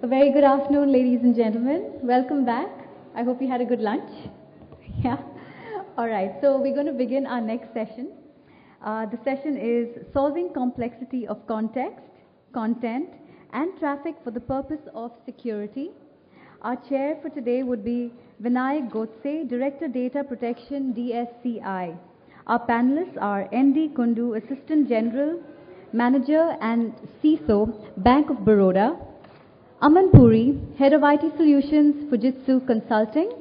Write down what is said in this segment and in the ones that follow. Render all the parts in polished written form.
A very good afternoon, ladies and gentlemen. Welcome back. I hope you had a good lunch. Yeah? All right, so we're going to begin our next session. The session is Solving Complexity of Context, Content, and Traffic for the Purpose of Security. Our chair for today would be Vinayak Godse, Director Data Protection, DSCI. Our panelists are ND Kundu, Assistant General Manager and CISO, Bank of Baroda; Aman Puri, Head of IT Solutions, Fujitsu Consulting;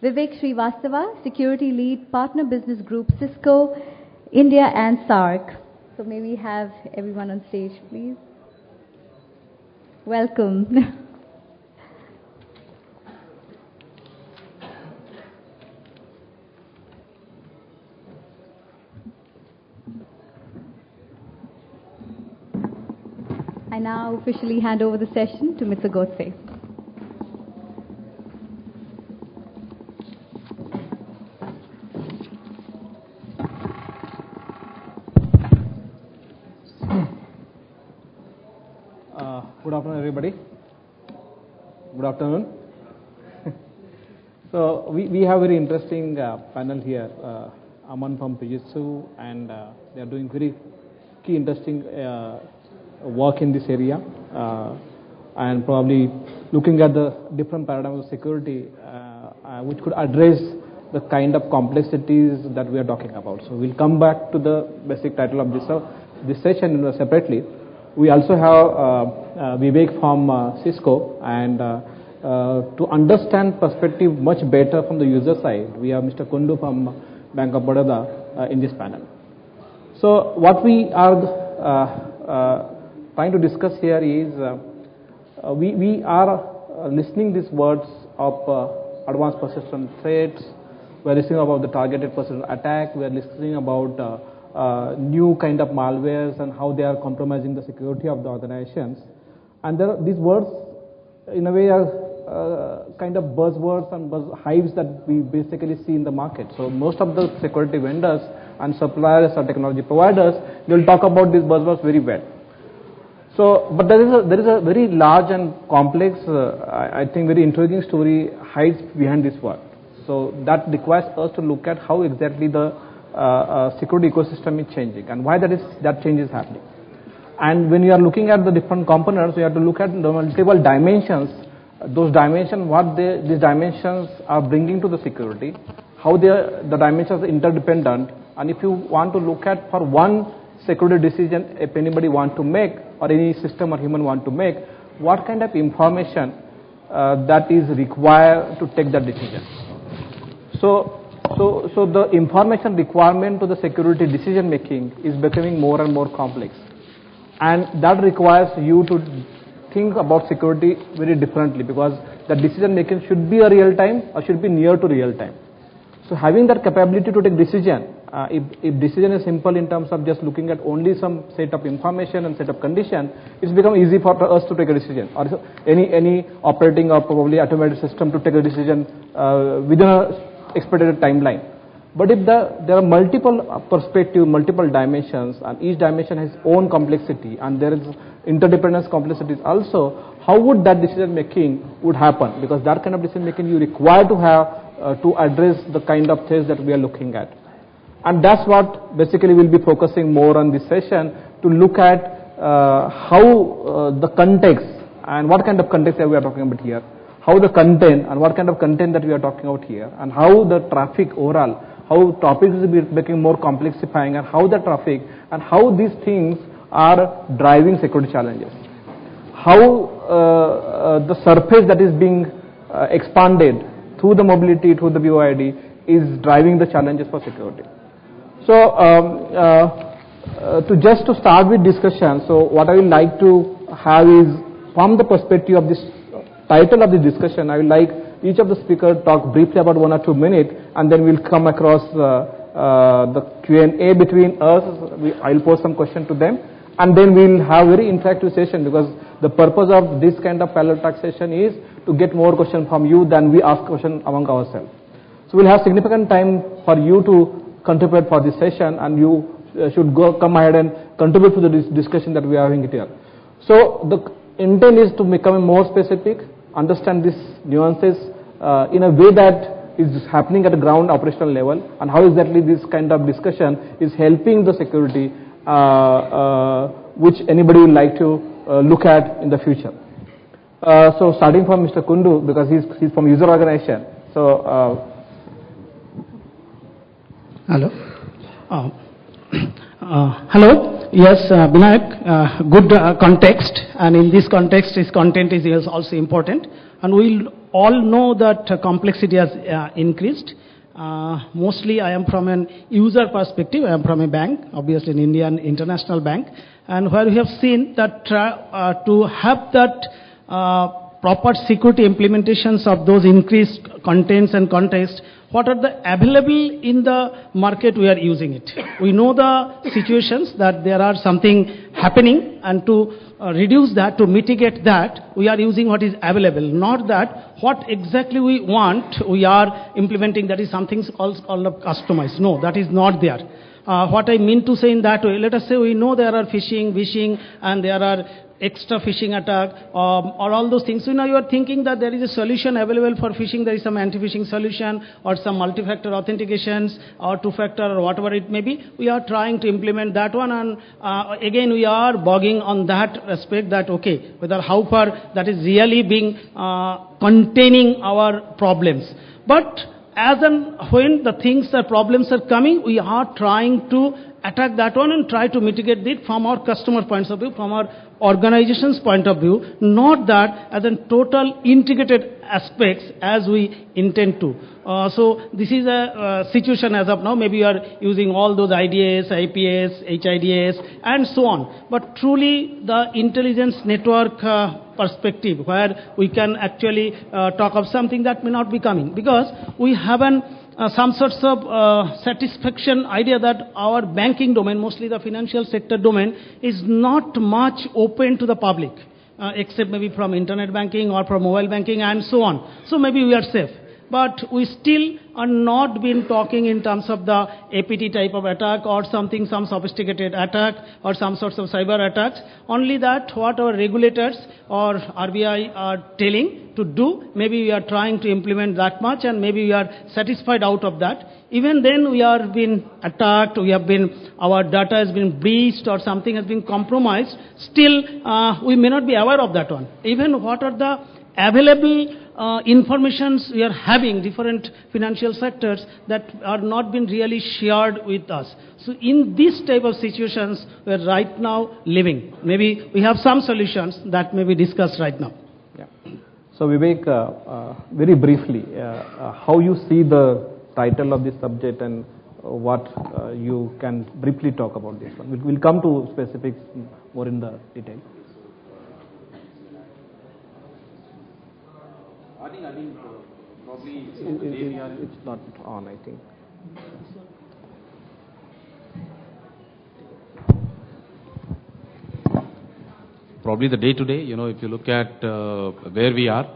Vivek Srivastava, Security Lead, Partner Business Group, Cisco, India and SARC. So may we have everyone on stage, please? Welcome. I now officially hand over the session to Mr. Godse. Good afternoon, everybody. Good afternoon. So we have a very interesting panel here. Aman from Fujitsu, and they are doing very key interesting work in this area, and probably looking at the different paradigms of security which could address the kind of complexities that we are talking about. So we'll come back to the basic title of this session separately. We also have Vivek from Cisco, and to understand perspective much better from the user side, we have Mr. Kundu from Bank of Baroda in this panel. So what we are trying to discuss here is we are listening these words of advanced persistent threats. We are listening about the targeted persistent attack. We are listening about new kind of malwares and how they are compromising the security of the organizations. And these words, in a way, are kind of buzzwords and hives that we basically see in the market. So most of the security vendors and suppliers or technology providers, they will talk about these buzzwords very well. So, but there is a very large and complex, I think very intriguing story hides behind this word. So that requires us to look at how exactly the security ecosystem is changing and why that change is happening. And when you are looking at the different components, you have to look at the multiple dimensions. Those dimensions, these dimensions are bringing to the security, how the dimensions are interdependent, and if you want to look at for one security decision, if anybody want to make, or any system or human want to make, what kind of information that is required to take that decision. So the information requirement to the security decision making is becoming more and more complex, and that requires you to think about security very differently, because the decision making should be a real time or should be near to real time. So having that capability to take decision, if decision is simple in terms of just looking at only some set of information and set of condition, it's become easy for us to take a decision, or any operating or probably automated system to take a decision within a expected timeline. But if there are multiple perspectives, multiple dimensions, and each dimension has own complexity, and there is interdependence complexities also, how would that decision making would happen? Because that kind of decision making you require to have to address the kind of things that we are looking at. And that's what basically we'll be focusing more on this session, to look at how the context, and what kind of context that we are talking about here, how the content and what kind of content that we are talking about here, and how the traffic overall, how topics is becoming more complexifying, and how the traffic and how these things are driving security challenges, how the surface that is being expanded through the mobility, through the BOID, is driving the challenges for security. So to start with discussion, so what I would like to have is, from the perspective of this title of the discussion, I would like each of the speakers talk briefly about 1 or 2 minutes, and then we'll come across the Q&A between us. I'll pose some question to them, and then we'll have very interactive session, because the purpose of this kind of parallel track session is to get more questions from you than we ask questions among ourselves. So we'll have significant time for you to contribute for this session, and you should come ahead and contribute to the discussion that we are having here. So intent is to become more specific, understand these nuances in a way that is happening at the ground operational level, and how exactly this kind of discussion is helping the security, which anybody would like to look at in the future. So starting from Mr. Kundu, because he's from user organization. So hello. Hello. Yes, Binayak, good context, and in this context, his content is also important. And we all know that complexity has increased. Mostly I am from an user perspective. I am from a bank, obviously an Indian international bank, and where we have seen that to have that proper security implementations of those increased contents and context, what are the available in the market, we are using it. We know the situations that there are something happening, and to reduce that, to mitigate that, we are using what is available. Not that what exactly we want, we are implementing, that is something called customized. No, that is not there. What I mean to say in that way, let us say we know there are phishing, vishing, and there are extra phishing attack, or all those things. So now you are thinking that there is a solution available for phishing, there is some anti-phishing solution, or some multi-factor authentications, or two-factor, or whatever it may be. We are trying to implement that one, and again we are bogging on that aspect that, okay, whether how far that is really being containing our problems. But as and when the things, the problems are coming, we are trying to attack that one and try to mitigate it from our customer points of view, from our organization's point of view, not that as a total integrated aspects as we intend to. So this is a situation as of now. Maybe you are using all those IDS, IPS, HIDS, and so on. But truly the intelligence network perspective, where we can actually talk of something that may not be coming, because we have some sorts of satisfaction idea that our banking domain, mostly the financial sector domain, is not much open to the public, except maybe from internet banking or from mobile banking and so on. So maybe we are safe. But we still are not been talking in terms of the APT type of attack or something, some sophisticated attack or some sorts of cyber attacks. Only that what our regulators or RBI are telling to do, maybe we are trying to implement that much, and maybe we are satisfied out of that. Even then we are being attacked, our data has been breached or something has been compromised. Still we may not be aware of that one. Even what are the available informations we are having, different financial sectors that are not been really shared with us. So in this type of situations we are right now living. Maybe we have some solutions that may be discussed right now. Yeah. So Vivek, very briefly, how you see the title of this subject and what you can briefly talk about this one. We'll come to specifics more in the detail. I think probably it's not on, I think. Probably the day to day, if you look at where we are,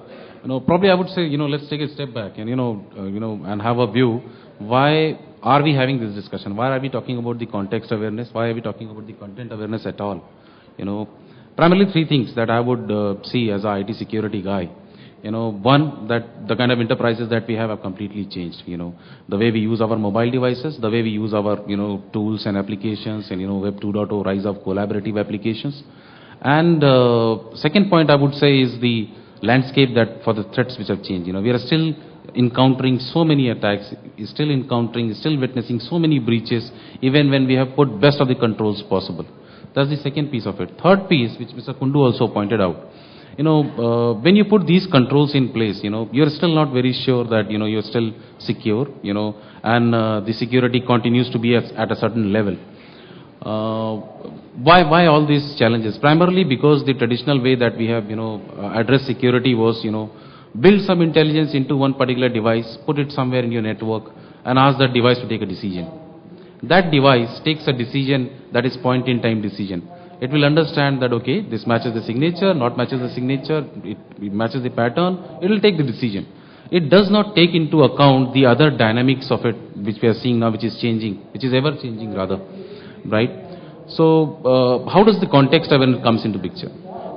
probably I would say, let's take a step back and, and have a view. Why are we having this discussion? Why are we talking about the context awareness? Why are we talking about the content awareness at all? Primarily three things that I would see as a IT security guy. One, that the kind of enterprises that we have completely changed. The way we use our mobile devices, the way we use our, tools and applications, and, Web 2.0, rise of collaborative applications. And second point I would say is the landscape that for the threats which have changed. We are still encountering so many attacks, still witnessing so many breaches, even when we have put best of the controls possible. That's the second piece of it. Third piece, which Mr. Kundu also pointed out, when you put these controls in place, you're still not very sure that, you're still secure, and the security continues to be at a certain level. Why all these challenges? Primarily because the traditional way that we have, addressed security was, build some intelligence into one particular device, put it somewhere in your network, and ask that device to take a decision. That device takes a decision that is point-in-time decision. It will understand that, okay, this matches the signature, not matches the signature, it matches the pattern, it will take the decision. It does not take into account the other dynamics of it, which we are seeing now, which is changing, which is ever changing rather, right? So, how does the context awareness comes into picture?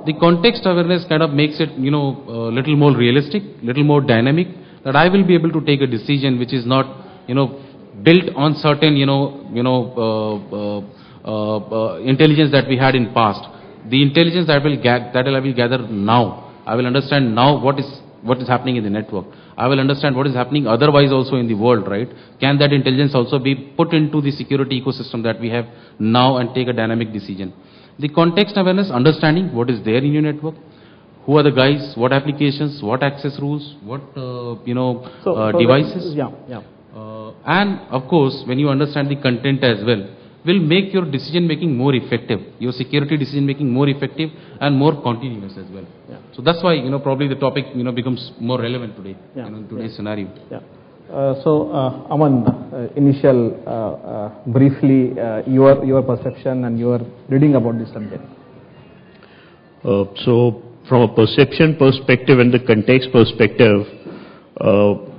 the context awareness kind of makes it, little more realistic, little more dynamic, that I will be able to take a decision which is not, built on certain, intelligence that we had in past. The intelligence that I will gather now, I will understand now what is happening in the network. I will understand what is happening otherwise also in the world, right? Can that intelligence also be put into the security ecosystem that we have now and take a dynamic decision? The context awareness, understanding what is there in your network, who are the guys, what applications, what access rules, what devices. And of course, when you understand the content as well, will make your decision making more effective, your security decision making more effective and more continuous as well. So that's why probably the topic becomes more relevant today in today's scenario. Aman, briefly your perception and your reading about this subject. So from a perception perspective and the context perspective,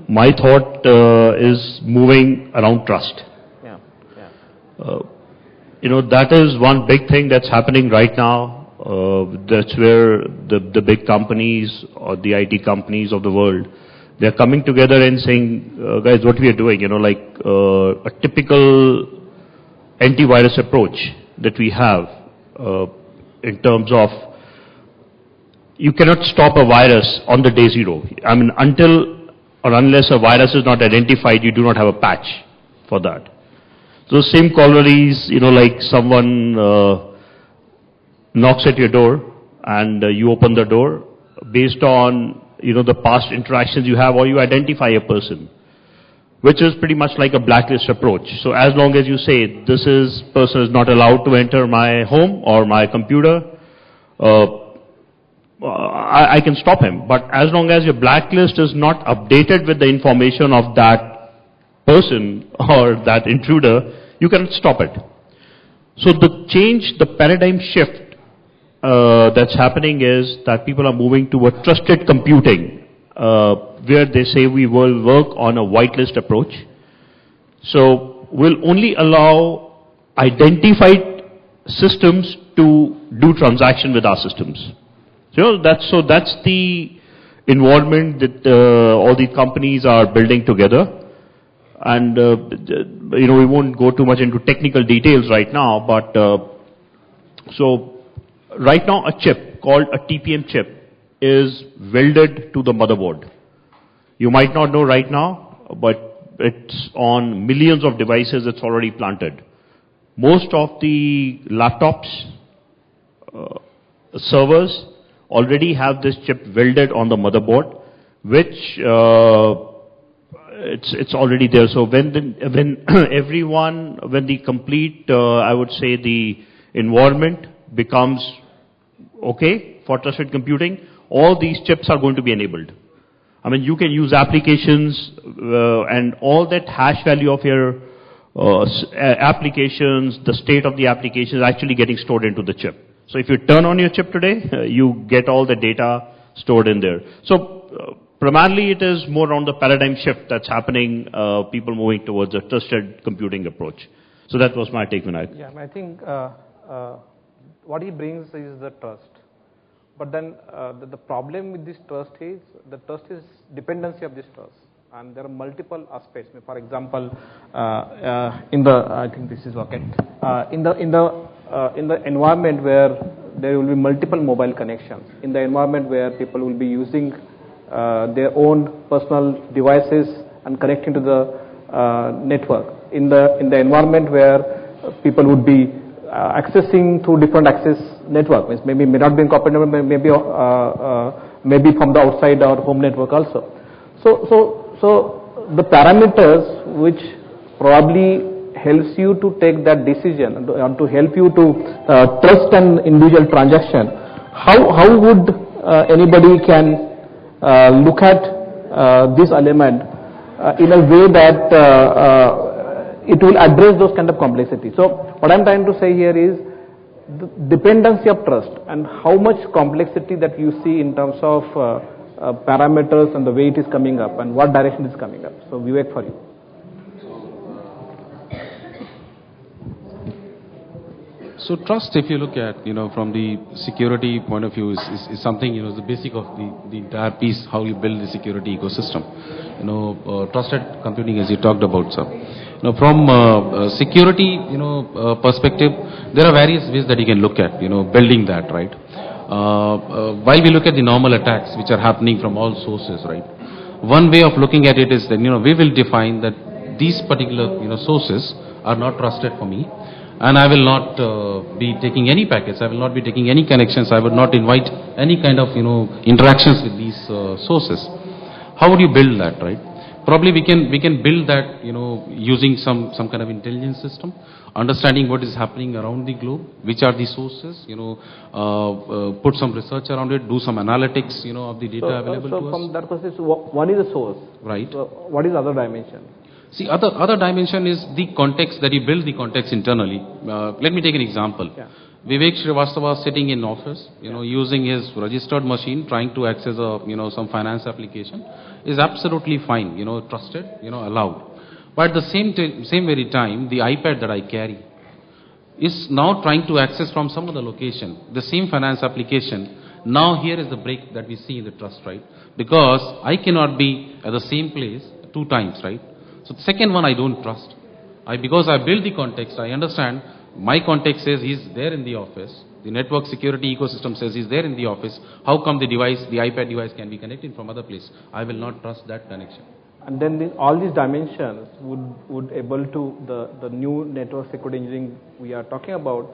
my thought is moving around trust. That is one big thing that's happening right now. That's where the big companies or the IT companies of the world, they're coming together and saying, guys, what we are doing, a typical antivirus approach that we have in terms of you cannot stop a virus on the day zero. I mean, until or unless a virus is not identified, you do not have a patch for that. So same corollaries, like someone knocks at your door and you open the door based on, the past interactions you have, or you identify a person, which is pretty much like a blacklist approach. So as long as you say, person is not allowed to enter my home or my computer, I can stop him. But as long as your blacklist is not updated with the information of that person or that intruder, you cannot stop it. So the paradigm shift that's happening is that people are moving to a trusted computing, where they say we will work on a whitelist approach. So we'll only allow identified systems to do transaction with our systems. That's the environment that all the companies are building together. And, we won't go too much into technical details right now, but so right now a chip called a TPM chip is welded to the motherboard. You might not know right now, but it's on millions of devices, it's already planted. Most of the laptops, servers already have this chip welded on the motherboard, which it's already there. So when the complete, I would say the environment becomes okay for trusted computing, all these chips are going to be enabled. I mean, you can use applications and all that hash value of your applications, the state of the application is actually getting stored into the chip. So if you turn on your chip today, you get all the data stored in there. So primarily it is more on the paradigm shift that's happening, people moving towards a trusted computing approach. So that was my take, Vinayak. Yeah, I think what he brings is the trust. But then the problem with this trust is, dependency of this trust. And there are multiple aspects. For example, I think this is okay. In the environment where there will be multiple mobile connections, in the environment where people will be using their own personal devices and connecting to the network, in the environment where people would be accessing through different access network, means maybe may not be incorporated, maybe from the outside our home network also. So the parameters which probably helps you to take that decision and to help you to trust an individual transaction, how would anybody can look at this element in a way that it will address those kind of complexity. So what I'm trying to say here is the dependency of trust and how much complexity that you see in terms of parameters and the way it is coming up and what direction is coming up. So Vivek, for you. So trust, if you look at, from the security point of view, is something, is the basic of the entire piece, how you build the security ecosystem. Trusted computing, as you talked about, sir. From security, perspective, there are various ways that you can look at, building that, right? While we look at the normal attacks which are happening from all sources, right? One way of looking at it is that, we will define that these particular, sources are not trusted for me. And I will not be taking any packets, I will not be taking any connections, I would not invite any kind of, interactions with these sources. How would you build that, right? Probably we can build that, using some kind of intelligence system, understanding what is happening around the globe, which are the sources, put some research around it, do some analytics, of the data available to us. So from that perspective, one is the source. Right. So what is the other dimension? See, other dimension is the context that you build the context internally. Let me take an example. Yeah. Vivek Srivastava sitting in office, using his registered machine, trying to access a, some finance application, is absolutely fine, trusted, allowed. But at the same very time, the iPad that I carry is now trying to access from some other location the same finance application. Now here is the break that we see in the trust, right? Because I cannot be at the same place 2 times, right? So the second one I don't trust. Because I build the context, I understand my context says he's there in the office. The network security ecosystem says he's there in the office. How come the iPad device can be connected from other place? I will not trust that connection. And then all these dimensions would able to, the new network security engineering we are talking about,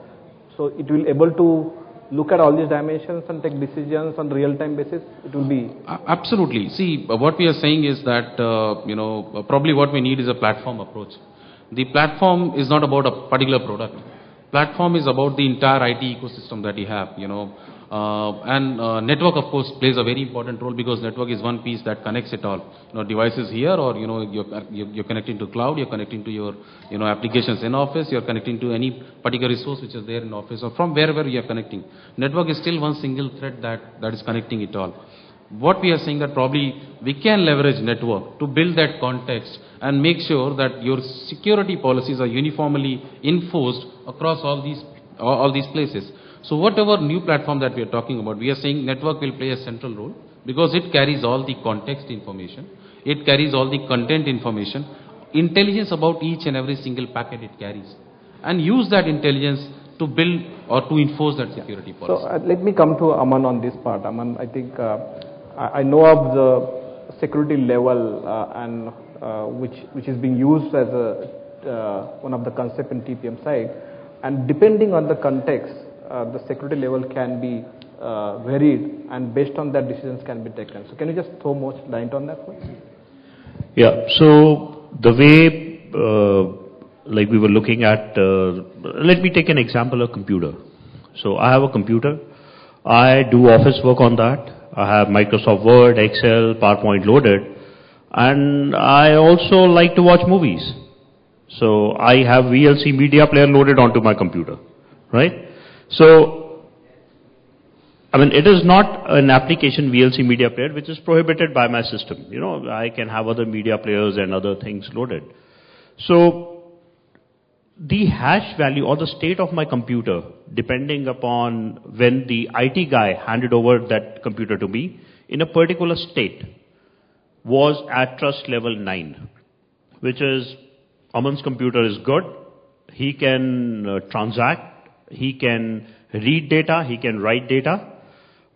so it will able to look at all these dimensions and take decisions on real-time basis. It will be... Absolutely. See, what we are saying is that, probably what we need is a platform approach. The platform is not about a particular product. Platform is about the entire IT ecosystem that you have, network, of course, plays a very important role, because network is one piece that connects it all. Devices here, or, you're connecting to cloud, you're connecting to your, applications in office, you're connecting to any particular resource which is there in office, or from wherever you're connecting. Network is still one single thread that is connecting it all. What we are saying that probably we can leverage network to build that context and make sure that your security policies are uniformly enforced across all these places. So whatever new platform that we are talking about, we are saying network will play a central role, because it carries all the context information, it carries all the content information, intelligence about each and every single packet it carries, and use that intelligence to build or to enforce that security policy. So let me come to Aman on this part. Aman, I think I know of the security level which is being used as one of the concept in TPM side, and depending on the context, the security level can be varied, and based on that decisions can be taken. So can you just throw more light on that, please? Yeah, so the way like we were looking at, let me take an example of computer. So I have a computer, I do office work on that, I have Microsoft Word, Excel, PowerPoint loaded, and I also like to watch movies. So I have VLC media player loaded onto my computer, right? So, I mean, it is not an application VLC media player which is prohibited by my system. I can have other media players and other things loaded. So, the hash value or the state of my computer, depending upon when the IT guy handed over that computer to me, in a particular state, was at trust level 9, which is, Aman's computer is good, he can transact, he can read data, he can write data,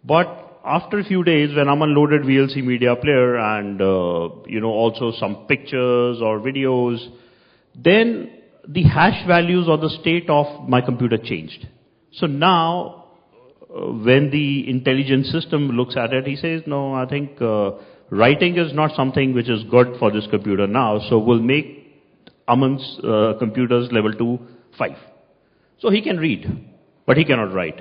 but after a few days when Aman loaded VLC media player and also some pictures or videos, then the hash values or the state of my computer changed. So now when the intelligence system looks at it, he says, no, I think writing is not something which is good for this computer now, so we'll make Aman's computer's level 2 5. So he can read, but he cannot write.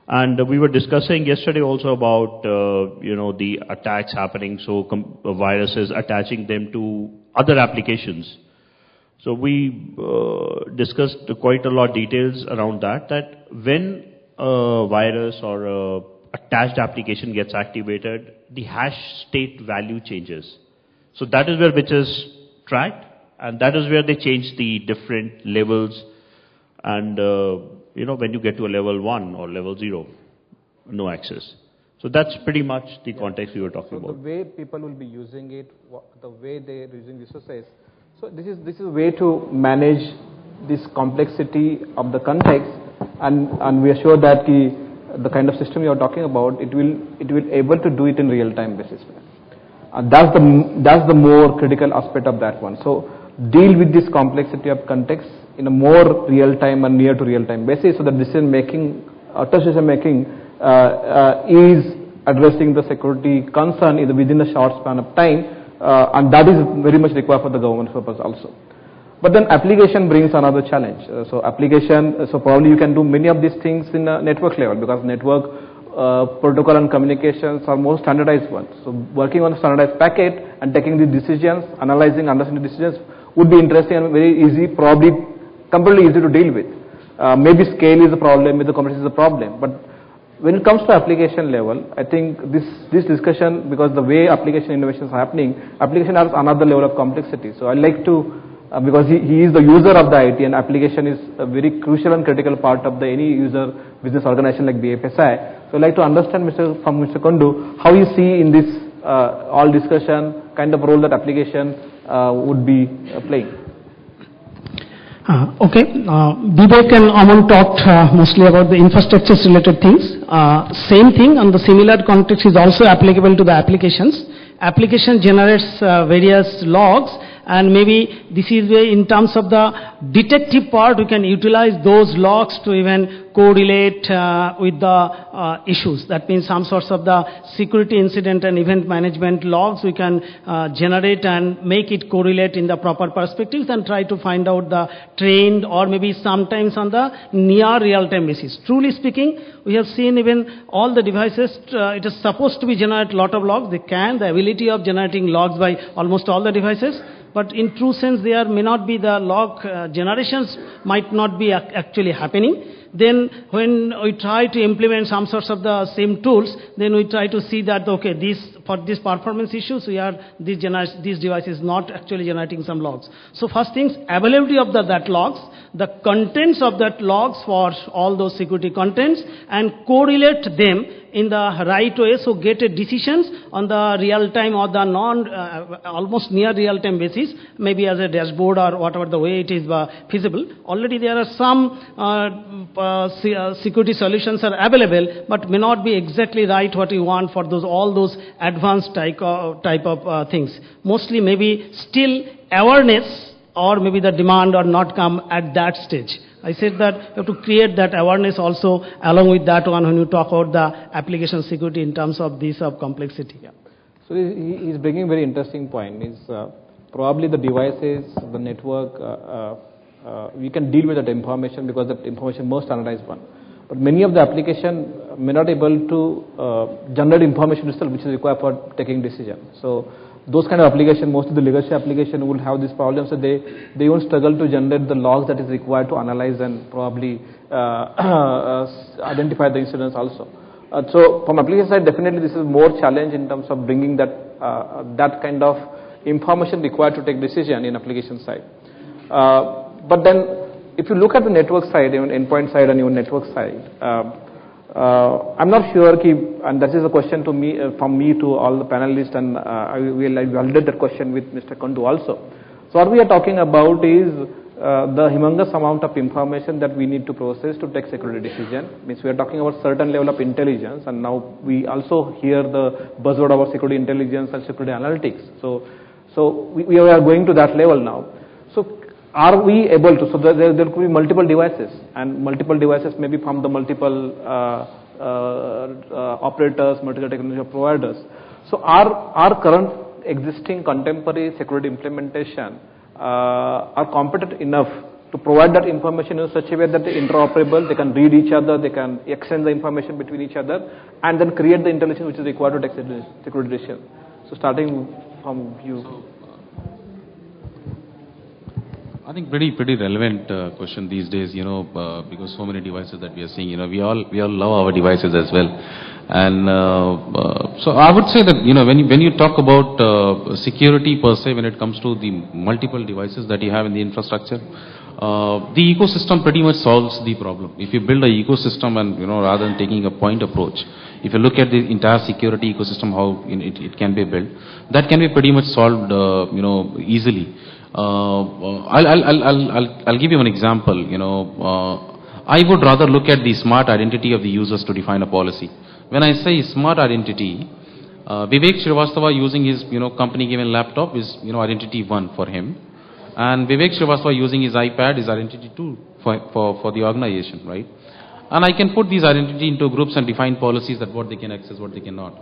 And we were discussing yesterday also about, the attacks happening, so viruses attaching them to other applications. So we discussed quite a lot of details around that when a virus or a attached application gets activated, the hash state value changes. So that is where which is tracked, and that is where they change the different levels. And when you get to a level 1 or level 0, no access. So that's pretty much the context we were talking about. The way people will be using it, the way they are using this exercise. So this is a way to manage this complexity of the context, and we are sure that the kind of system you are talking about, it will able to do it in real time basis. That's the more critical aspect of that one. So deal with this complexity of context in a more real time and near to real time basis, so that decision making, decision making is addressing the security concern within a short span of time, and that is very much required for the government purpose also. But then application brings another challenge. So probably you can do many of these things in a network level, because network protocol and communications are more standardized ones. So working on a standardized packet and taking the decisions, analyzing, understanding decisions would be interesting and very easy, probably completely easy to deal with. Maybe scale is a problem, maybe the complexity is a problem. But when it comes to application level, I think this discussion, because the way application innovation is happening, application has another level of complexity. So I like to, because he is the user of the IT, and application is a very crucial and critical part of any user business organization like BFSI. So I'd like to understand from Mr. Kundu, how you see in this all discussion kind of role that application would be playing. Okay, Vivek and Aman talked mostly about the infrastructure related things. Same thing on the similar context is also applicable to the applications. Application generates various logs, and maybe this is where in terms of the detective part we can utilize those logs to even correlate with the issues. That means some sorts of the security incident and event management logs we can generate and make it correlate in the proper perspectives and try to find out the trend, or maybe sometimes on the near real-time basis. Truly speaking, we have seen even all the devices, it is supposed to be generate a lot of logs. They can, the ability of generating logs by almost all the devices. But in true sense, there may not be the log generations might not be actually happening. Then when we try to implement some sorts of the same tools, then we try to see that, okay, for these performance issues, this device is not actually generating some logs. So first things, availability of that logs, the contents of that logs for all those security contents, and correlate them in the right way, so get a decisions on the real time or the almost near real time basis, maybe as a dashboard or whatever the way it is feasible. Already there are some security solutions are available, but may not be exactly right what you want for all those advanced type of things. Mostly maybe still awareness or maybe the demand or not come at that stage. I said that you have to create that awareness also along with that one when you talk about the application security in terms of this complexity. Yeah. So he's bringing a very interesting point. Is probably the devices, the network, we can deal with that information because that information is more standardized one. But many of the application may not able to generate information itself, which is required for taking decision. So those kind of application, most of the legacy application will have this problem. So they won't struggle to generate the logs that is required to analyze and probably identify the incidents also. So from application side, definitely this is more challenge in terms of bringing that kind of information required to take decision in application side. But then if you look at the network side, even endpoint side and even network side, I'm not sure, and that is a question to me, from me to all the panelists, and I will validate that question with Mr. Kundu also. So what we are talking about is the humongous amount of information that we need to process to take security decision. Means we are talking about certain level of intelligence, and now we also hear the buzzword about security intelligence and security analytics. So we are going to that level now. So are we able to, so there could be multiple devices, and multiple devices maybe from the multiple operators, multiple technology providers. So our current existing contemporary security implementation are competent enough to provide that information in such a way that they're interoperable, they can read each other, they can exchange the information between each other, and then create the intelligence which is required to take security decision. So starting from you. I think pretty relevant question these days, because so many devices that we are seeing, we all love our devices as well. And so I would say that, when you talk about security per se, when it comes to the multiple devices that you have in the infrastructure, the ecosystem pretty much solves the problem. If you build an ecosystem and, rather than taking a point approach, if you look at the entire security ecosystem, how it can be built, that can be pretty much solved, easily. I'll give you an example. I would rather look at the smart identity of the users to define a policy. When I say smart identity, Vivek Srivastava using his, company given laptop is, identity 1 for him. And Vivek Srivastava using his iPad is identity 2 for the organization, right? And I can put these identity into groups and define policies that what they can access, what they cannot,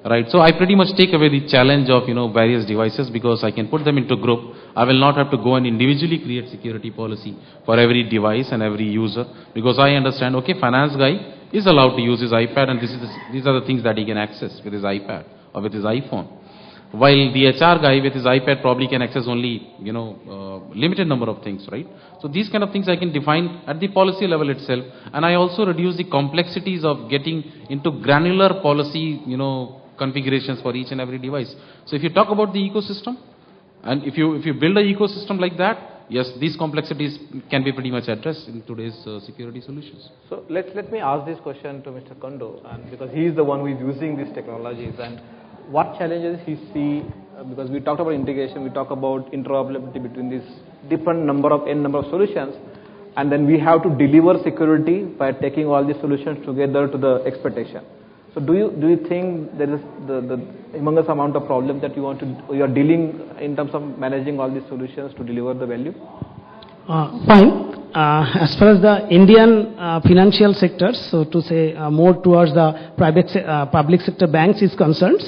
right? So I pretty much take away the challenge of, various devices, because I can put them into group. I will not have to go and individually create security policy for every device and every user, because I understand, okay, finance guy is allowed to use his iPad, and these are the things that he can access with his iPad or with his iPhone. While the HR guy with his iPad probably can access only, limited number of things, right? So these kind of things I can define at the policy level itself, and I also reduce the complexities of getting into granular policy, configurations for each and every device. So if you talk about the ecosystem, and if you build an ecosystem like that, yes, these complexities can be pretty much addressed in today's security solutions. So let me ask this question to Mr. Kondo, and because he is the one who is using these technologies, and what challenges he see, because we talked about integration, we talk about interoperability between these different n number of solutions, and then we have to deliver security by taking all these solutions together to the expectation. So do you think there is the humongous amount of problem that you are dealing in terms of managing all these solutions to deliver the value? Fine. As far as the Indian financial sectors, so to say more towards the public sector banks is concerned,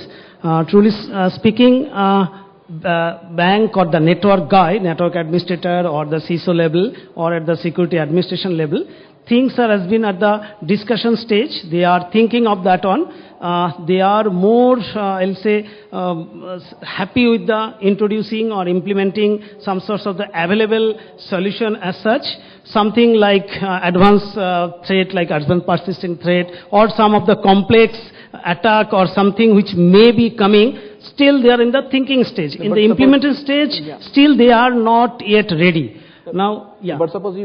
truly speaking, the bank or the network guy, network administrator or the CISO level or at the security administration level, things has been at the discussion stage. They are thinking of that one. They are more, I'll say, happy with the introducing or implementing some sorts of the available solution as such. Something like advanced threat, like advanced persistent threat, or some of the complex attack or something which may be coming. Still, they are in the thinking stage. In the implementation stage, still they are not yet ready. Now, But suppose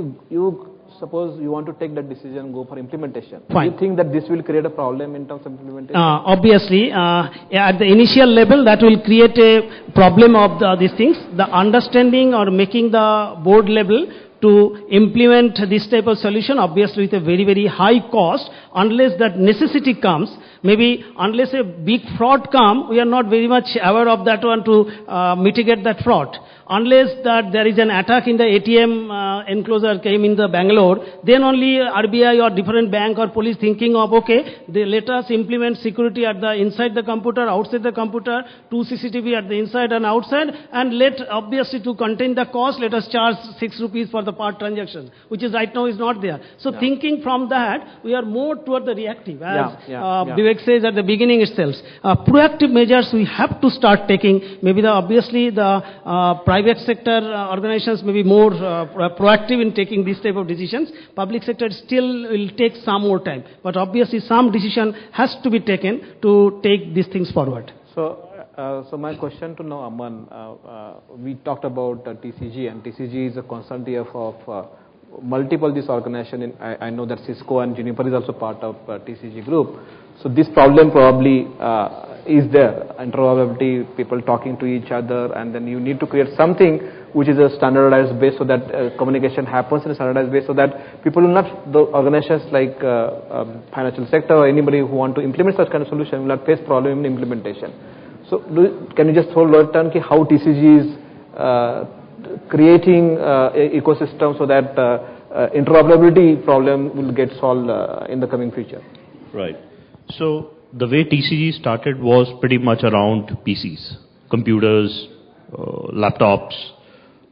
suppose you want to take that decision, go for implementation. Fine. Do you think that this will create a problem in terms of implementation? Obviously, at the initial level, that will create a problem of these things. The understanding or making the board level to implement this type of solution, obviously with a very, very high cost, unless that necessity comes. Maybe unless a big fraud comes, we are not very much aware of that one to mitigate that fraud. Unless that there is an attack in the ATM enclosure came in the Bangalore, then only RBI or different bank or police thinking of, okay, let us implement security at the inside the computer, outside the computer, 2 CCTV at the inside and outside, and obviously to contain the cost, let us charge 6 rupees for the part transaction, which is right now is not there. So thinking from that, we are more toward the reactive, as Vivek says at the beginning itself. Proactive measures we have to start taking. Maybe obviously the private sector organizations may be more proactive in taking this type of decisions. Public sector still will take some more time. But obviously some decision has to be taken to take these things forward. So my question to now, Aman, we talked about TCG, and TCG is a consortium of multiple this organization. I know that Cisco and Juniper is also part of TCG group. So this problem probably is there, interoperability, people talking to each other, and then you need to create something which is a standardized base so that communication happens in a standardized base, so that people will not, the organizations like financial sector or anybody who want to implement such kind of solution will not face problem in implementation. So can you just throw light on how TCG is creating ecosystem so that interoperability problem will get solved in the coming future? Right. So the way TCG started was pretty much around PCs, computers, laptops,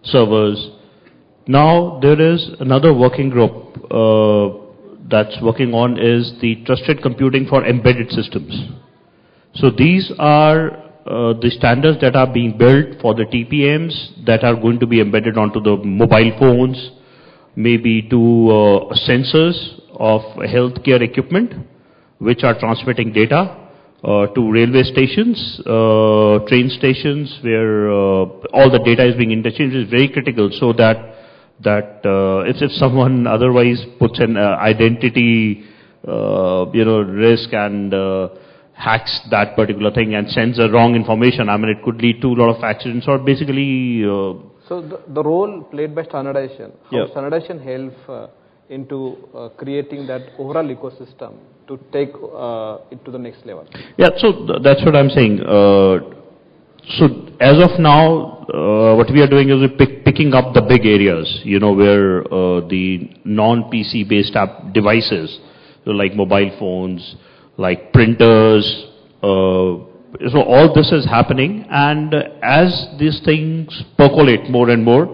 servers. Now there is another working group that's working on is the trusted computing for embedded systems. So these are the standards that are being built for the TPMs that are going to be embedded onto the mobile phones, maybe to sensors of healthcare equipment, which are transmitting data to railway stations, train stations, where all the data is being interchanged. Is very critical so that that if someone otherwise puts an identity, risk and hacks that particular thing and sends the wrong information, I mean, it could lead to a lot of accidents or basically... So the role played by standardization, how Yeah. standardization help into creating that overall ecosystem to take it to the next level. Yeah, so that's what I'm saying. So as of now, what we are doing is we're picking up the big areas, where the non-PC based app devices, so like mobile phones, like printers, so all this is happening, and as these things percolate more and more,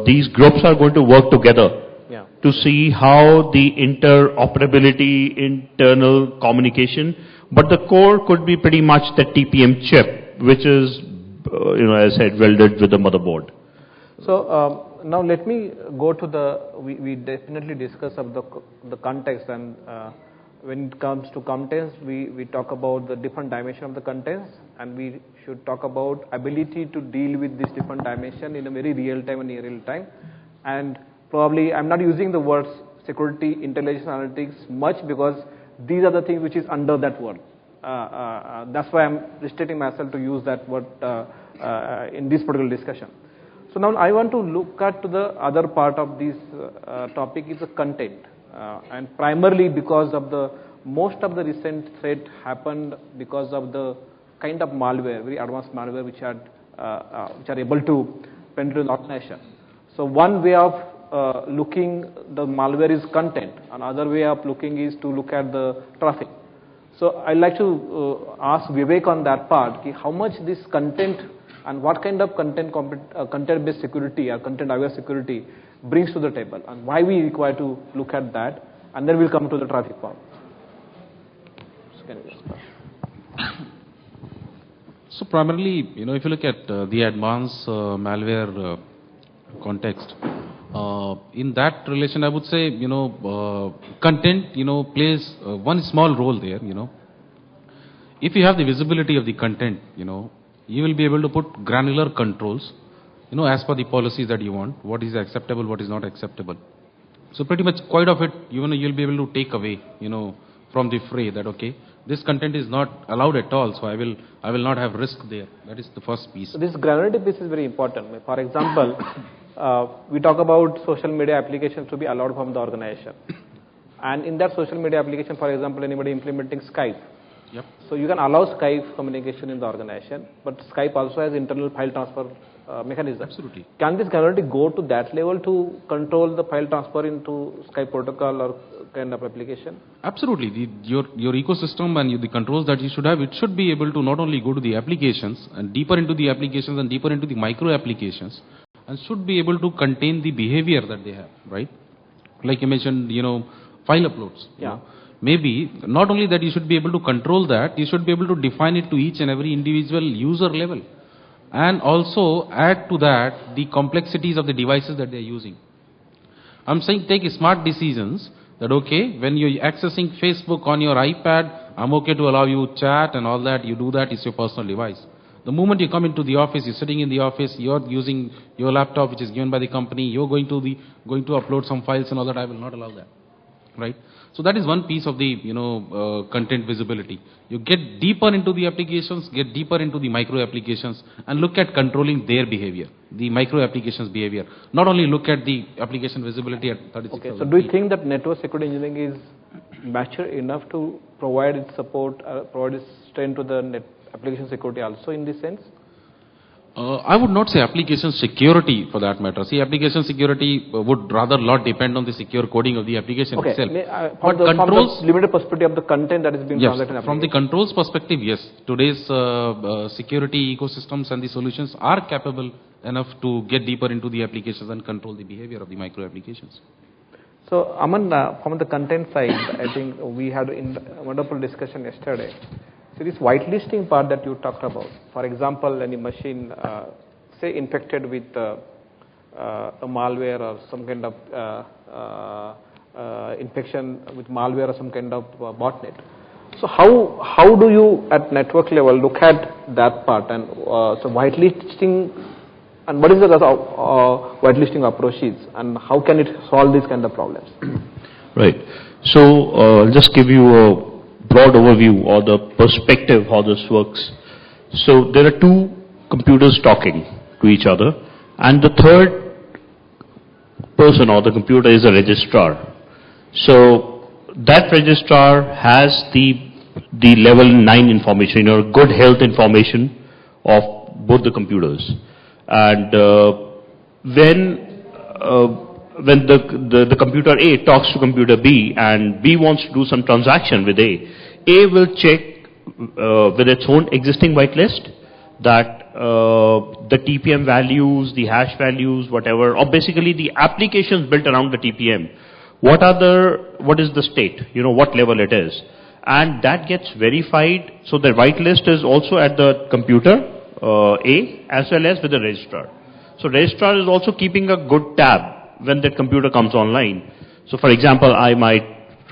these groups are going to work together to see how the interoperability, internal communication, but the core could be pretty much the TPM chip, which is, as I said, welded with the motherboard. So now let me go to we definitely discuss of the context, and when it comes to contents, we talk about the different dimension of the contents, and we should talk about ability to deal with this different dimension in a very real time and near real time. And probably I'm not using the words security, intelligence, analytics much because these are the things which is under that word. That's why I'm restricting myself to use that word in this particular discussion. So now I want to look at the other part of this topic is the content, and primarily because of most of the recent threat happened because of the kind of malware, very advanced malware which are able to penetrate the organization. So one way of looking the malware is content. Another way of looking is to look at the traffic. So I'd like to ask Vivek on that part, how much this content and what kind of content-based security or content-aware security brings to the table, and why we require to look at that, and then we'll come to the traffic part. So primarily, if you look at the advanced malware context, in that relation, I would say, content, plays one small role there, If you have the visibility of the content, you will be able to put granular controls, as per the policies that you want, what is acceptable, what is not acceptable. So pretty much quite of it, you'll be able to take away, from the fray that, okay, this content is not allowed at all, so I will not have risk there. That is the first piece. So this granularity piece is very important. For example, we talk about social media applications to be allowed from the organization. And in that social media application, for example, anybody implementing Skype. Yep. So you can allow Skype communication in the organization, but Skype also has internal file transfer mechanism. Absolutely. Can this granularity go to that level to control the file transfer into Skype protocol or kind of application? Absolutely. Your ecosystem and the controls that you should have, it should be able to not only go to the applications and deeper into the applications and deeper into the micro applications, and should be able to contain the behavior that they have, right? Like you mentioned, file uploads. Yeah. Maybe not only that you should be able to control that, you should be able to define it to each and every individual user level. And also add to that the complexities of the devices that they are using. I'm saying take smart decisions that, okay, when you're accessing Facebook on your iPad, I'm okay to allow you chat and all that, you do that, it's your personal device. The moment you come into the office, you're sitting in the office, you're using your laptop which is given by the company, you're going to upload some files and all that, I will not allow that. Right? So that is one piece of the content visibility. You get deeper into the applications, get deeper into the micro applications, and look at controlling their behavior, the micro applications behavior. Not only look at the application visibility at 36,000 Okay, so do you think that network security engineering is mature enough to provide its support, provide its strength to the application security also in this sense? I would not say application security for that matter. See, application security would rather lot depend on the secure coding of the application itself. But from the limited perspective of the content that is being translated in application. From the controls perspective, yes. Today's security ecosystems and the solutions are capable enough to get deeper into the applications and control the behavior of the micro applications. So, Aman, from the content side, I think we had a wonderful discussion yesterday. So this whitelisting part that you talked about, for example, any machine, say infected with a malware or some kind of infection with malware or some kind of botnet. So how do you at network level look at that part? And so whitelisting And what is the whitelisting approach is, and how can it solve these kind of problems? Right. So I'll just give you a broad overview or the perspective how this works. So there are two computers talking to each other, and the third person or the computer is a registrar. So that registrar has the level 9 information, good health information of both the computers. And when the computer A talks to computer B and B wants to do some transaction with A will check with its own existing whitelist that the TPM values, the hash values, whatever, or basically the applications built around the TPM, what is the state, what level it is. And that gets verified, so the whitelist is also at the computer A as well as with the registrar. So registrar is also keeping a good tab when that computer comes online. So for example, I might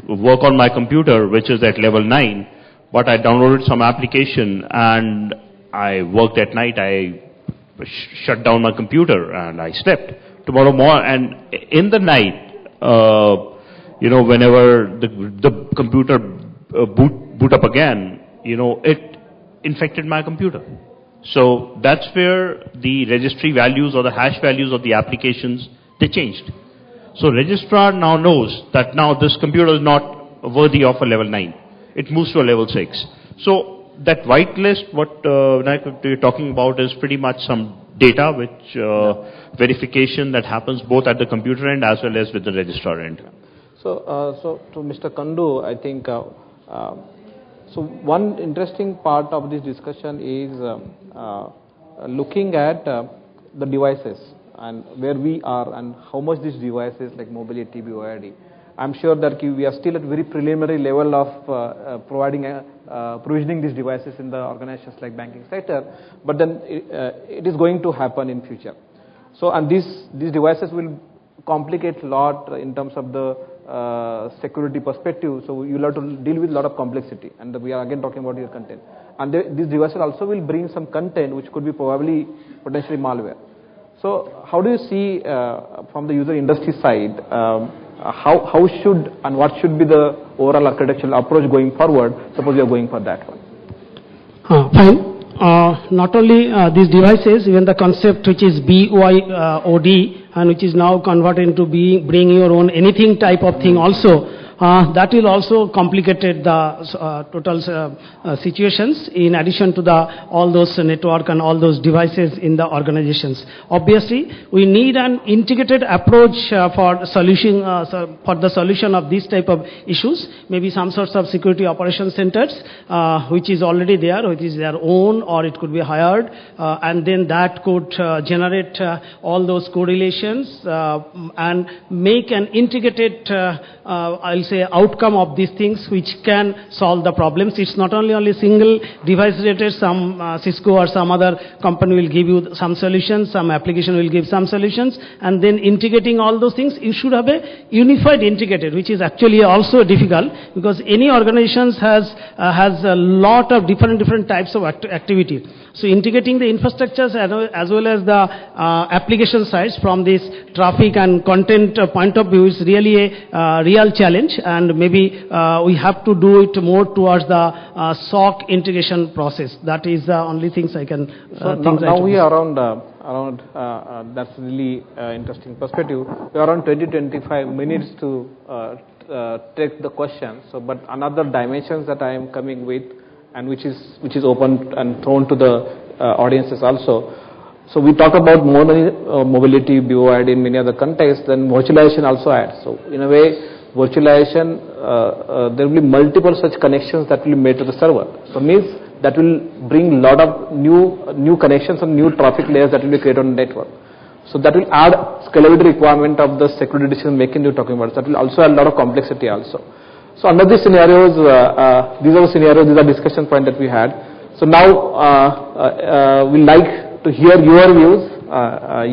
work on my computer which is at level 9, but I downloaded some application and I worked at night, I shut down my computer and I slept. Tomorrow morning, and in the night, whenever the computer boot up again, it infected my computer. So that's where the registry values or the hash values of the applications, they changed. So registrar now knows that now this computer is not worthy of a level 9. It moves to a level 6. So that whitelist, what you're talking about, is pretty much some data which verification that happens both at the computer end as well as with the registrar end. So to Mr. Kandu, I think so one interesting part of this discussion is looking at the devices and where we are and how much these devices like mobility, BOID. I'm sure that we are still at very preliminary level of provisioning these devices in the organizations like banking sector, but then it is going to happen in future. So, and these devices will complicate a lot in terms of the security perspective. So you'll have to deal with a lot of complexity, and we are again talking about your content. And these devices also will bring some content which could be potentially malware. So how do you see from the user industry side, how should and what should be the overall architectural approach going forward? Suppose you are going for that one. Fine. Not only these devices, even the concept which is BYOD and which is now converted into bring your own anything type of thing also, that will also complicated the total situations in addition to all those network and all those devices in the organizations. Obviously, we need an integrated approach for the solution of these type of issues. Maybe some sorts of security operations centers, which is already there, which is their own, or it could be hired, and then that could generate all those correlations and make an integrated, I'll say, outcome of these things which can solve the problems. It's not only single device related, some Cisco or some other company will give you some solutions, some application will give some solutions, and then integrating all those things, you should have a unified integrated, which is actually also difficult because any organization has a lot of different types of activity. So integrating the infrastructures as well as the application sides from this traffic and content point of view is really a real challenge, and maybe we have to do it more towards the SOC integration process. That is the only things I can so now we are around that's really interesting perspective. We are around 20-25 minutes to take the question. So, but another dimensions that I am coming with, and which is open and thrown to the audiences also. So we talk about mobility, BOID in many other contexts, then virtualization also adds. So in a way, virtualization, there will be multiple such connections that will be made to the server. So means that will bring a lot of new connections and new traffic layers that will be created on the network. So that will add scalability requirement of the security decision making you're talking about. So that will also add a lot of complexity also. So under these scenarios, these are discussion point that we had. So now we like to hear your views,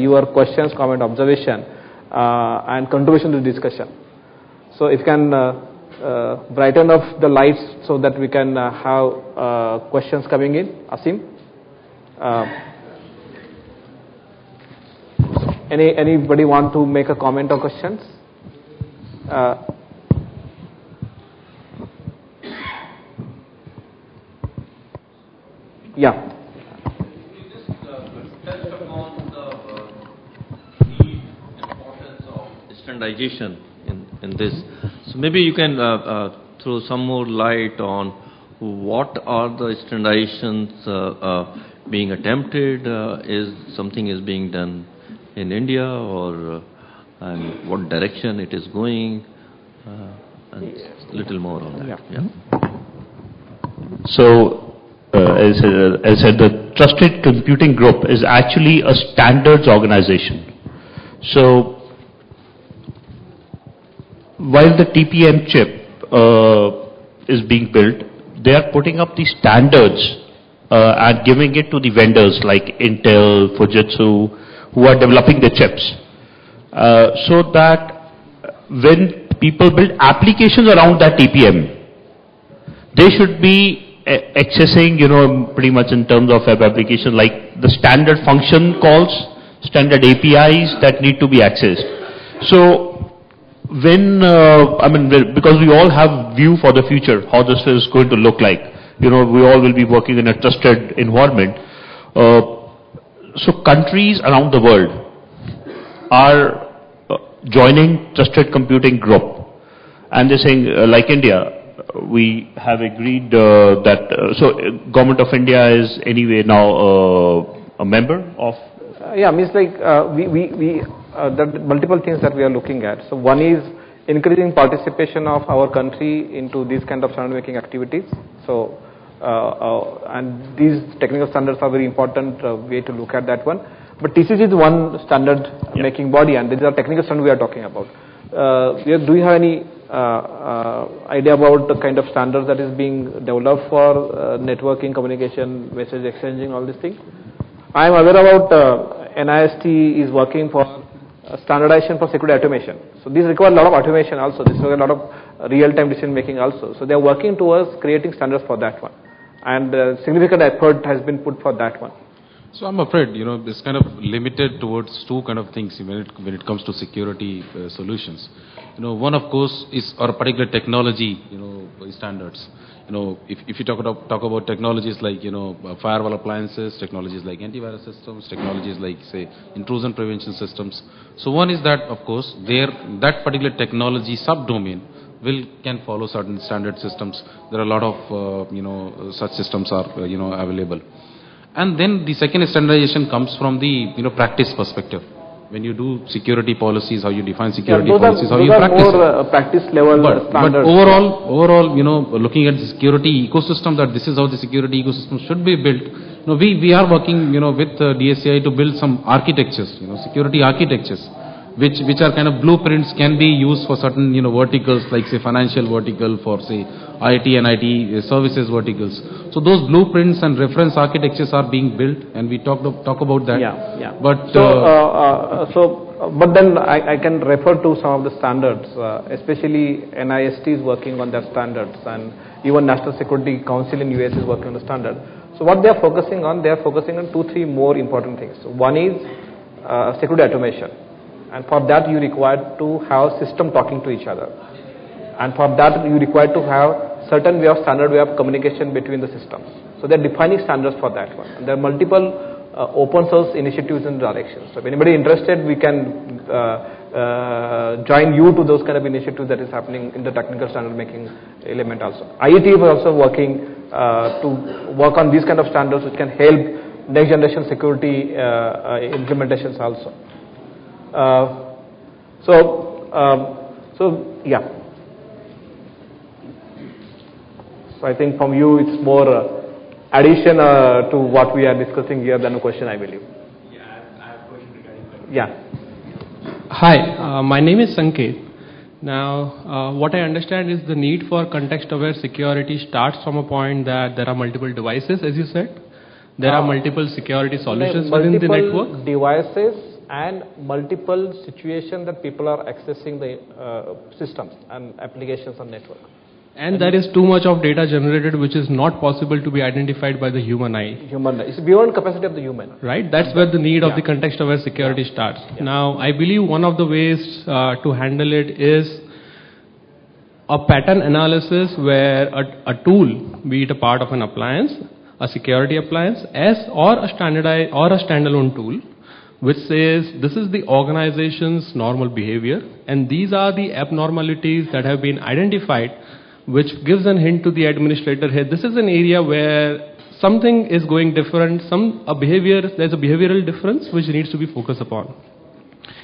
your questions, comment, observation, and contribution to the discussion. So if you can brighten up the lights so that we can have questions coming in. Asim? Anybody want to make a comment or questions? Yeah. Standardization in this. So maybe you can throw some more light on what are the standardizations being attempted, is something is being done in India, or and what direction it is going, and a little more on that. Yeah. So, as I said, the Trusted Computing Group is actually a standards organization. So, while the TPM chip is being built, they are putting up the standards and giving it to the vendors like Intel, Fujitsu, who are developing the chips. So that when people build applications around that TPM, they should be accessing, pretty much in terms of web application, like the standard function calls, standard APIs that need to be accessed. So, because we all have view for the future, how this is going to look like. We all will be working in a trusted environment. So countries around the world are joining Trusted Computing Group. And they're saying, like India, we have agreed that, so Government of India is anyway now a member of? Means like there are multiple things that we are looking at. So one is increasing participation of our country into these kind of standard making activities. So and these technical standards are very important way to look at that one. But TCG is one standard making body, and these are technical standards we are talking about. Do you have any idea about the kind of standards that is being developed for networking, communication, message exchanging, all these things? I am aware about NIST is working for standardization for security automation. So these require a lot of automation also. This requires a lot of real-time decision making also. So they are working towards creating standards for that one. And significant effort has been put for that one. So I'm afraid, it's kind of limited towards two kind of things when it comes to security solutions. One of course is our particular technology, standards. If you talk about technologies like, firewall appliances, technologies like antivirus systems, technologies like, say, intrusion prevention systems. So one is that, of course, that particular technology subdomain can follow certain standard systems. There are a lot of, such systems are, available. And then the second standardization comes from the, practice perspective. When you do security policies, how you define security policies, how you practice more, practice level but standards. overall, looking at the security ecosystem, that this is how the security ecosystem should be built. We are working, with DSCI to build some architectures, security architectures, which are kind of blueprints, can be used for certain, verticals, like say financial vertical, for say IT and IT services verticals. So those blueprints and reference architectures are being built, and we talk about that. Yeah. But but then I can refer to some of the standards, especially NIST is working on their standards, and even National Security Council in US is working on the standard. So what they are focusing on, 2-3 more important things. One is security automation. And for that you require to have system talking to each other. And for that you require to have certain way of standard way of communication between the systems. So they are defining standards for that one. And there are multiple open source initiatives and directions. So if anybody interested, we can join you to those kind of initiatives that is happening in the technical standard making element also. IET is also working to work on these kind of standards which can help next generation security implementations also. Yeah. So I think from you it's more addition to what we are discussing here than a question, I believe. Yeah, I have a question regarding that. Yeah. Hi, my name is Sanket. Now, what I understand is the need for context-aware security starts from a point that there are multiple devices, as you said. There are multiple security solutions within the network. Multiple devices and multiple situations that people are accessing the systems and applications on network. And there is too much of data generated which is not possible to be identified by the human eye. It's beyond capacity of the human. Right? That's where the need of the context-aware security starts. Now, I believe one of the ways to handle it is a pattern analysis where a tool, be it a part of an appliance, a security appliance, or a standardized or a standalone tool, which says this is the organization's normal behavior and these are the abnormalities that have been identified, which gives a hint to the administrator, hey, this is an area where something is going different, there's a behavioral difference which needs to be focused upon.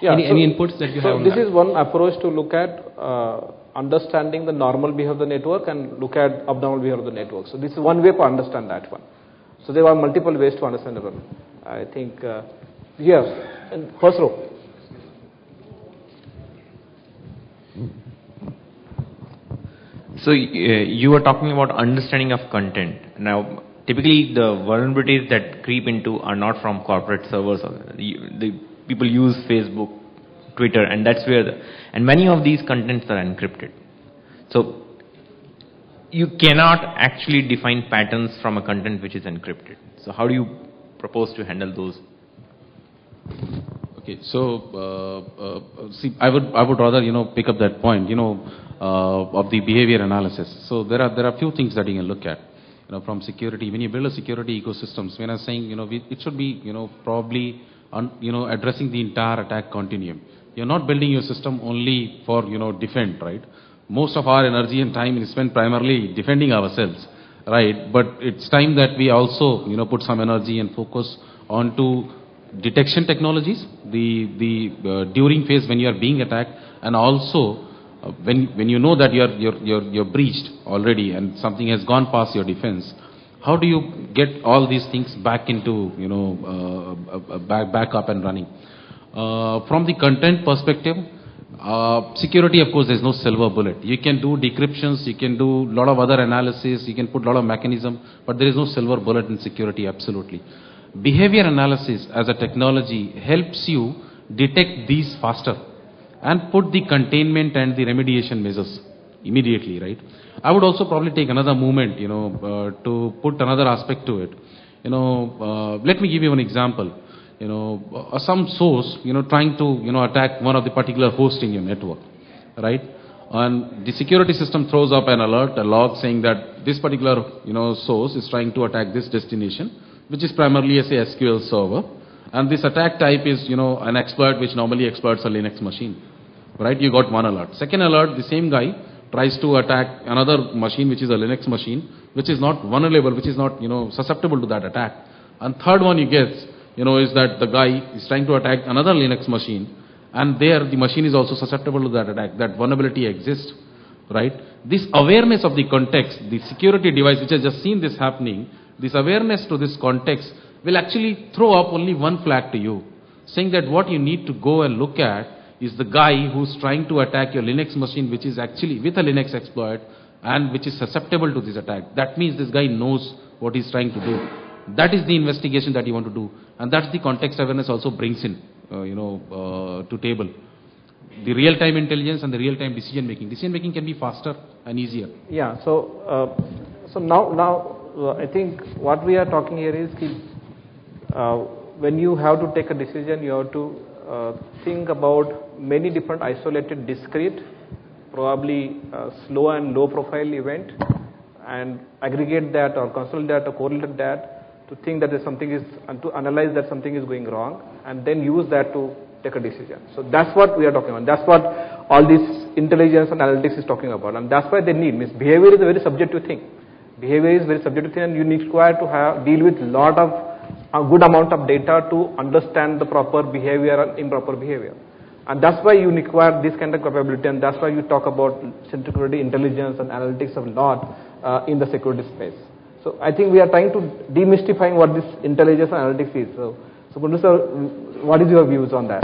Any inputs that you have on this that? is one approach to look at understanding the normal behavior of the network and look at abnormal behavior of the network. So this is one way to understand that one. So there are multiple ways to understand the one. I think here, in first row. So you were talking about understanding of content. Now, typically the vulnerabilities that creep into are not from corporate servers. The people use Facebook, Twitter, and that's where and many of these contents are encrypted. So you cannot actually define patterns from a content which is encrypted. So how do you propose to handle those? Okay, so see, I would rather pick up that point of the behavior analysis. So there are few things that you can look at from security. When you build a security ecosystems, when I'm saying it should be probably addressing the entire attack continuum. You're not building your system only for defend, right? Most of our energy and time is spent primarily defending ourselves, right? But it's time that we also put some energy and focus onto detection technologies, the during phase when you are being attacked, and also when you know that you're breached already and something has gone past your defense. How do you get all these things back into back up and running? From the content perspective, security, of course, there's no silver bullet. You can do decryptions, you can do a lot of other analysis, you can put a lot of mechanism, but there is no silver bullet in security, absolutely. Behavior analysis as a technology helps you detect these faster and put the containment and the remediation measures immediately, right? I would also probably take another movement, to put another aspect to it. Let me give you an example. Some source, trying to, attack one of the particular host in your network, right? And the security system throws up an alert, a log saying that this particular, source is trying to attack this destination, which is primarily a SQL server. And this attack type is, an exploit which normally exploits a Linux machine, right? You got one alert. Second alert, the same guy tries to attack another machine, which is a Linux machine, which is not vulnerable, which is not, susceptible to that attack. And third one you get, is that the guy is trying to attack another Linux machine, and there the machine is also susceptible to that attack. That vulnerability exists, right? This awareness of the context, the security device which has just seen this happening, this awareness to this context will actually throw up only one flag to you, saying that what you need to go and look at is the guy who's trying to attack your Linux machine, which is actually with a Linux exploit and which is susceptible to this attack. That means this guy knows what he's trying to do. That is the investigation that you want to do, and that's the context awareness also brings in, to table. The real-time intelligence and the real-time decision making. Decision making can be faster and easier. Yeah. So now I think what we are talking here is when you have to take a decision, you have to think about many different isolated, discrete, probably slow and low profile event, and aggregate that or consolidate that or correlate that to think that something is, and to analyze that something is going wrong, and then use that to take a decision. So that's what we are talking about. That's what all this intelligence and analytics is talking about, and that's why they need. Means behavior is a very subjective thing. Behavior is very subjective thing, and you need to deal with a good amount of data to understand the proper behavior and improper behavior. And that's why you require this kind of capability, and that's why you talk about security intelligence and analytics a lot in the security space. So I think we are trying to demystify what this intelligence and analytics is. So Kundu sir, what is your views on that?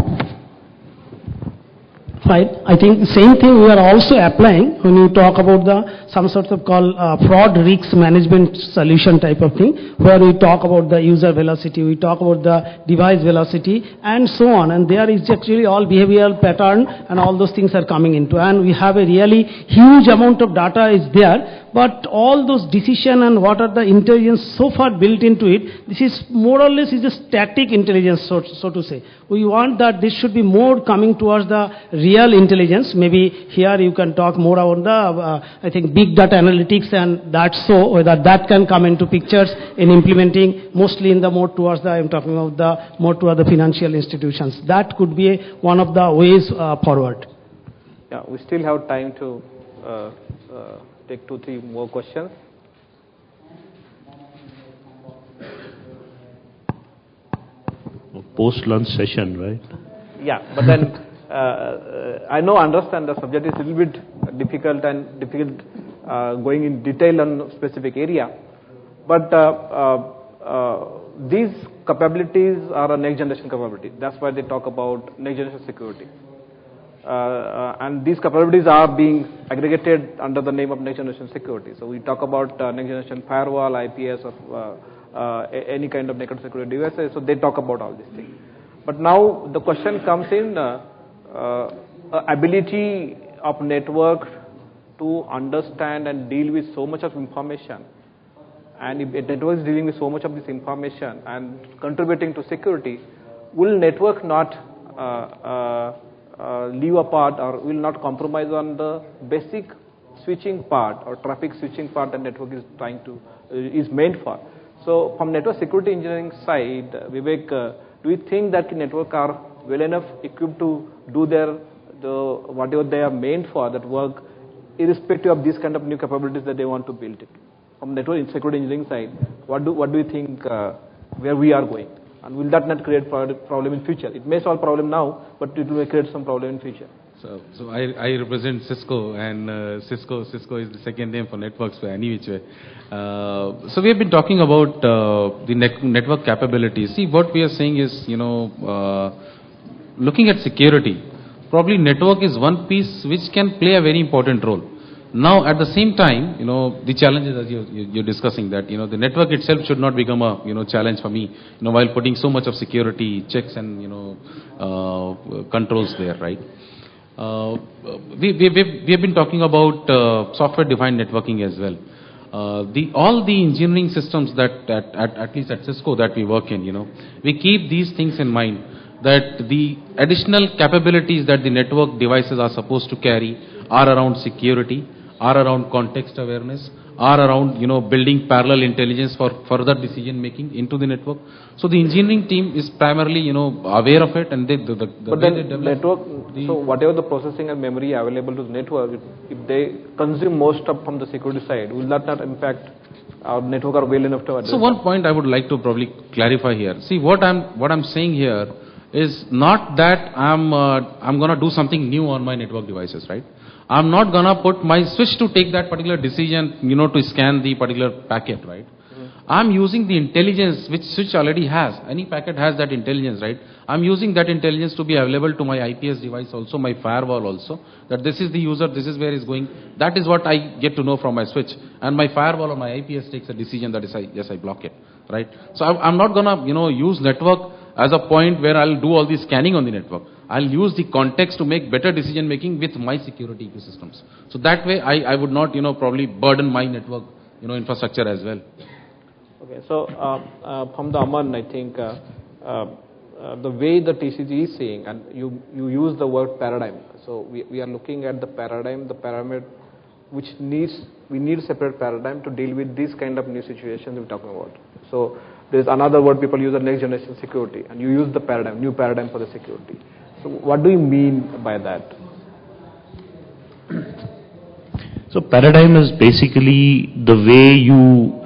Right. I think the same thing we are also applying when you talk about some sorts of fraud risk management solution type of thing, where we talk about the user velocity, we talk about the device velocity, and so on. And there is actually all behavioral pattern and all those things are coming into. And we have a really huge amount of data is there. But all those decision and what are the intelligence so far built into it, this is more or less is a static intelligence, so to say. We want that this should be more coming towards the real intelligence. Maybe here you can talk more about the, I think, big data analytics and that, so whether that can come into pictures in implementing mostly in the more towards the, I'm talking about the more toward the financial institutions. That could be one of the ways forward. Yeah, we still have time to take 2-3 more questions. Post-lunch session, right? Yeah, but then I understand the subject is a little bit difficult going in detail on specific area. But these capabilities are a next generation capability. That's why they talk about next generation security. And these capabilities are being aggregated under the name of next generation security. So we talk about next generation firewall, IPS, or any kind of network security devices. So they talk about all these things. But now the question comes in ability of network to understand and deal with so much of information. And if a network is dealing with so much of this information and contributing to security, will network not leave apart or will not compromise on the basic switching part or traffic switching part that network is is meant for. So from network security engineering side, Vivek, do you think that network are well enough equipped to do whatever they are meant for, that work, irrespective of these kind of new capabilities that they want to build it? From network security engineering side, what do you think where we are going? And will that not create problem in future? It may solve problem now, but it will create some problem in future. So I represent Cisco, and Cisco is the second name for networks for any which way. So we have been talking about the network capabilities. See, what we are saying is, looking at security, probably network is one piece which can play a very important role. Now, at the same time, the challenges as you're discussing that, the network itself should not become a, challenge for me, while putting so much of security checks and, controls there, right? We have been talking about software-defined networking as well. All the engineering systems that, at least at Cisco that we work in, we keep these things in mind, that the additional capabilities that the network devices are supposed to carry are around security, are around context awareness, are around building parallel intelligence for further decision making into the network. So the engineering team is primarily aware of it, and but then network. So whatever the processing and memory available to the network, if they consume most of from the security side, will that not impact our network are well enough to address? So one point I would like to probably clarify here. See, what I'm saying here is not that I'm gonna do something new on my network devices, right? I'm not gonna put my switch to take that particular decision, to scan the particular packet, right? I'm using the intelligence which switch already has. Any packet has that intelligence, right? I'm using that intelligence to be available to my IPS device also, my firewall also, that this is the user, this is where it's going. That is what I get to know from my switch. And my firewall or my IPS takes a decision that is, yes, I block it, right? So I'm not gonna, use network as a point where I'll do all the scanning on the network. I'll use the context to make better decision making with my security ecosystems. So that way I would not, probably burden my network, infrastructure as well. Okay, so from the Aman, I think the way the TCG is saying, and you use the word paradigm. So we are looking at the paradigm, the pyramid, which we need separate paradigm to deal with these kind of new situations we're talking about. So there's another word people use, the next generation security, and you use the paradigm, new paradigm for the security. So what do you mean by that? So paradigm is basically the way you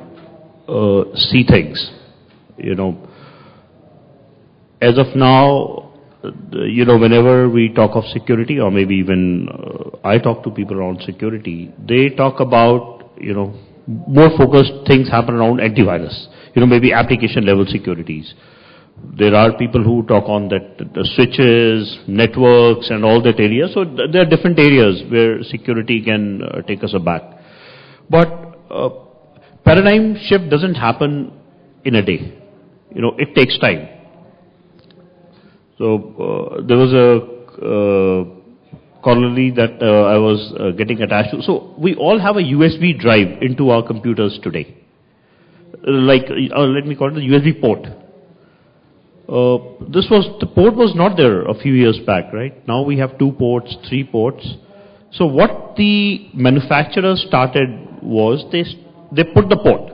see things. As of now, whenever we talk of security, or maybe even I talk to people around security, they talk about, more focused things happen around antivirus, maybe application level securities. There are people who talk on that the switches, networks, and all that area. So there are different areas where security can take us aback. But paradigm shift doesn't happen in a day. It takes time. So there was a corollary that I was getting attached to. So we all have a USB drive into our computers today. Let me call it the USB port. The port was not there a few years back, right? Now we have 2 ports, 3 ports. So what the manufacturers started was they put the port.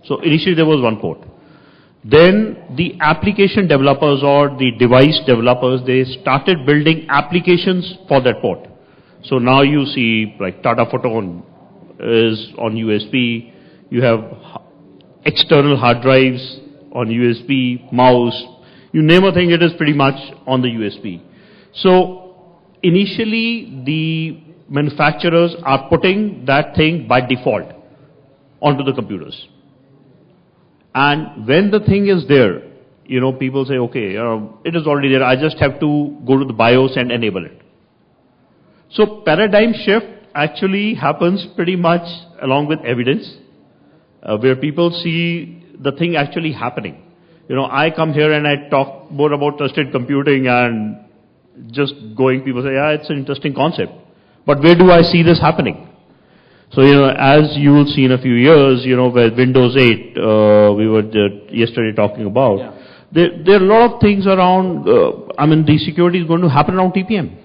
So initially there was 1 port. Then the application developers or the device developers, they started building applications for that port. So now you see like Tata Photon is on USB. You have external hard drives on USB, mouse. You name a thing, it is pretty much on the USB. So initially the manufacturers are putting that thing by default onto the computers. And when the thing is there, people say, okay, it is already there. I just have to go to the BIOS and enable it. So paradigm shift actually happens pretty much along with evidence, where people see the thing actually happening. I come here and I talk more about trusted computing and just going, people say, yeah, it's an interesting concept. But where do I see this happening? So, as you will see in a few years, where Windows 8, we were yesterday talking about, there are a lot of things around, the security is going to happen around TPM.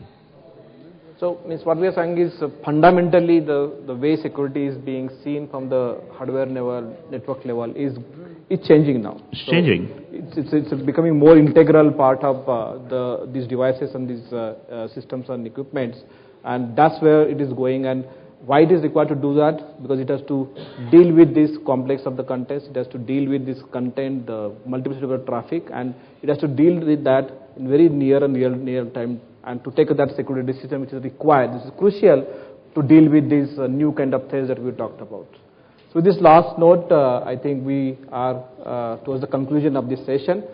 So, what we are saying is fundamentally the way security is being seen from the hardware level, network level is changing now. It's changing. It's becoming more integral part of these devices and these systems and equipments, and that's where it is going. And why it is required to do that? Because it has to deal with this complex of the context, it has to deal with this content, the multiplicity of traffic, and it has to deal with that in very near time, and to take that security decision which is required. This is crucial to deal with this new kind of threats that we talked about. So with this last note, I think we are towards the conclusion of this session.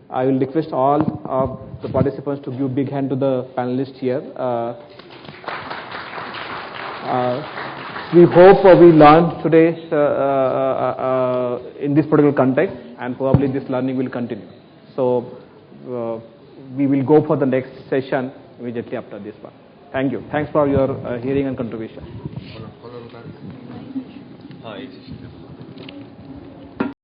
I will request all of the participants to give a big hand to the panelists here. We hope we learned today in this particular context, and probably this learning will continue. So we will go for the next session immediately after this one. Thank you. Thanks for your hearing and contribution.